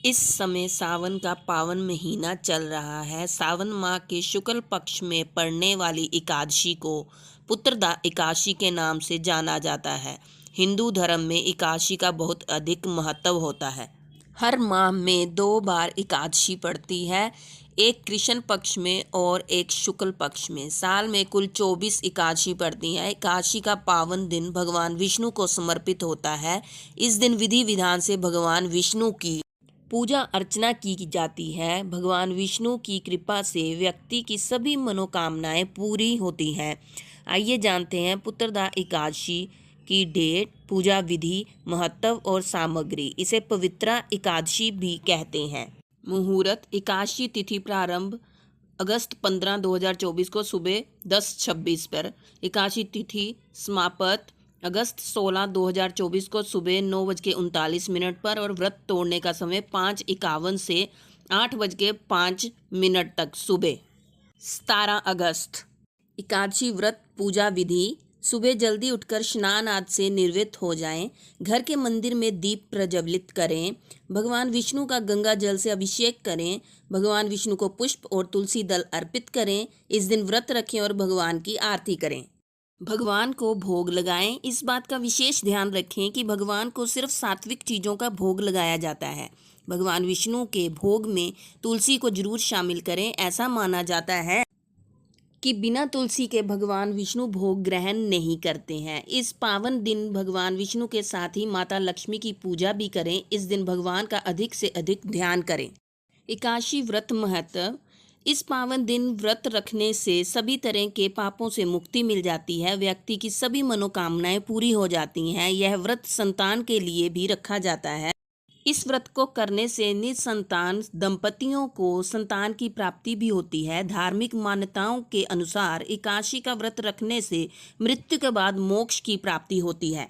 इस समय सावन का पावन महीना चल रहा है। सावन माह के शुक्ल पक्ष में पड़ने वाली एकादशी को पुत्रदा एकादशी के नाम से जाना जाता है। हिंदू धर्म में एकादशी का बहुत अधिक महत्व होता है। हर माह में 2 बार एकादशी पड़ती है, एक कृष्ण पक्ष में और एक शुक्ल पक्ष में। साल में कुल 24 एकादशी पड़ती हैं। एकादशी का पावन दिन भगवान विष्णु को समर्पित होता है। इस दिन विधि विधान से भगवान विष्णु की पूजा अर्चना की जाती है। भगवान विष्णु की कृपा से व्यक्ति की सभी मनोकामनाएं पूरी होती हैं। आइए जानते हैं पुत्रदा एकादशी की डेट, पूजा विधि, महत्व और सामग्री। इसे पवित्रा एकादशी भी कहते हैं। मुहूर्त: एकादशी तिथि प्रारंभ अगस्त 15, 2024 को सुबह 10:26 पर। एकादशी तिथि समाप्त अगस्त 16, 2024 को सुबह 9:39 पर और व्रत तोड़ने का समय 5:51 से 8:05 तक सुबह। 17 अगस्त एकादशी व्रत पूजा विधि: सुबह जल्दी उठकर स्नान आदि से निर्वृत्त हो जाएं। घर के मंदिर में दीप प्रज्वलित करें। भगवान विष्णु का गंगा जल से अभिषेक करें। भगवान विष्णु को पुष्प और तुलसी दल अर्पित करें। इस दिन व्रत रखें और भगवान की आरती करें। भगवान को भोग लगाएं। इस बात का विशेष ध्यान रखें कि भगवान को सिर्फ सात्विक चीज़ों का भोग लगाया जाता है। भगवान विष्णु के भोग में तुलसी को जरूर शामिल करें। ऐसा माना जाता है कि बिना तुलसी के भगवान विष्णु भोग ग्रहण नहीं करते हैं। इस पावन दिन भगवान विष्णु के साथ ही माता लक्ष्मी की पूजा भी करें। इस दिन भगवान का अधिक से अधिक ध्यान करें। एकादशी व्रत महत्व: इस पावन दिन व्रत रखने से सभी तरह के पापों से मुक्ति मिल जाती है। व्यक्ति की सभी मनोकामनाएं पूरी हो जाती हैं। यह व्रत संतान के लिए भी रखा जाता है। इस व्रत को करने से निसंतान दंपतियों को संतान की प्राप्ति भी होती है। धार्मिक मान्यताओं के अनुसार एकादशी का व्रत रखने से मृत्यु के बाद मोक्ष की प्राप्ति होती है।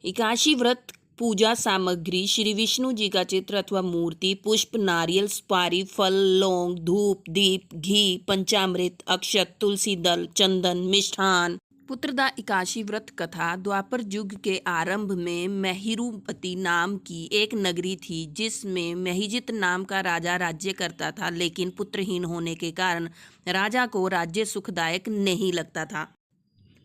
एकादशी व्रत पूजा सामग्री: श्री विष्णु जी का चित्र अथवा मूर्ति, पुष्प, नारियल, सुपारी, फल, लौंग, धूप, दीप, घी, पंचामृत, अक्षत, तुलसी दल, चंदन, मिष्ठान। पुत्रदा एकादशी व्रत कथा: द्वापर युग के आरंभ में महिरूपति नाम की एक नगरी थी जिसमें महिजित नाम का राजा राज्य करता था, लेकिन पुत्रहीन होने के कारण राजा को राज्य सुखदायक नहीं लगता था।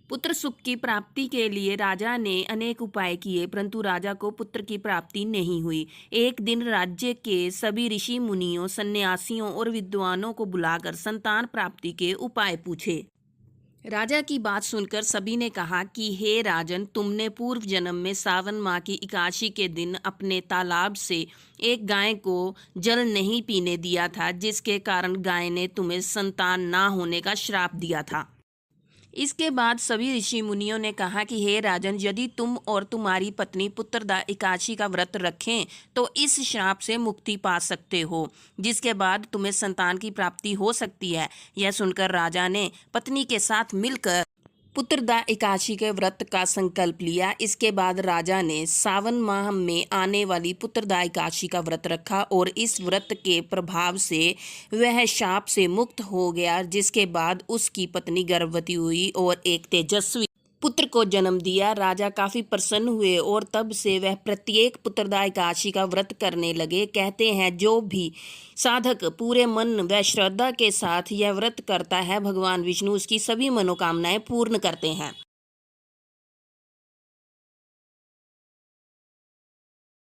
पुत्र सुख की प्राप्ति के लिए राजा ने अनेक उपाय किए, परंतु राजा को पुत्र की प्राप्ति नहीं हुई। एक दिन राज्य के सभी ऋषि मुनियों, सन्यासियों और विद्वानों को बुलाकर संतान प्राप्ति के उपाय पूछे। राजा की बात सुनकर सभी ने कहा कि हे राजन, तुमने पूर्व जन्म में सावन माह की एकादशी के दिन अपने तालाब से एक गाय को जल नहीं पीने दिया था, जिसके कारण गाय ने तुम्हें संतान ना होने का श्राप दिया था। इसके बाद सभी ऋषि मुनियों ने कहा कि हे राजन, यदि तुम और तुम्हारी पत्नी पुत्रदा एकादशी का व्रत रखें तो इस श्राप से मुक्ति पा सकते हो, जिसके बाद तुम्हें संतान की प्राप्ति हो सकती है। यह सुनकर राजा ने पत्नी के साथ मिलकर पुत्रदा एकादशी के व्रत का संकल्प लिया। इसके बाद राजा ने सावन माह में आने वाली पुत्रदा एकादशी का व्रत रखा और इस व्रत के प्रभाव से वह शाप से मुक्त हो गया, जिसके बाद उसकी पत्नी गर्भवती हुई और एक तेजस्वी पुत्र को जन्म दिया। राजा काफी प्रसन्न हुए और तब से वह प्रत्येक पुत्रदा एकादशी का व्रत करने लगे। कहते हैं जो भी साधक पूरे मन व श्रद्धा के साथ यह व्रत करता है, भगवान विष्णु उसकी सभी मनोकामनाएं पूर्ण करते हैं।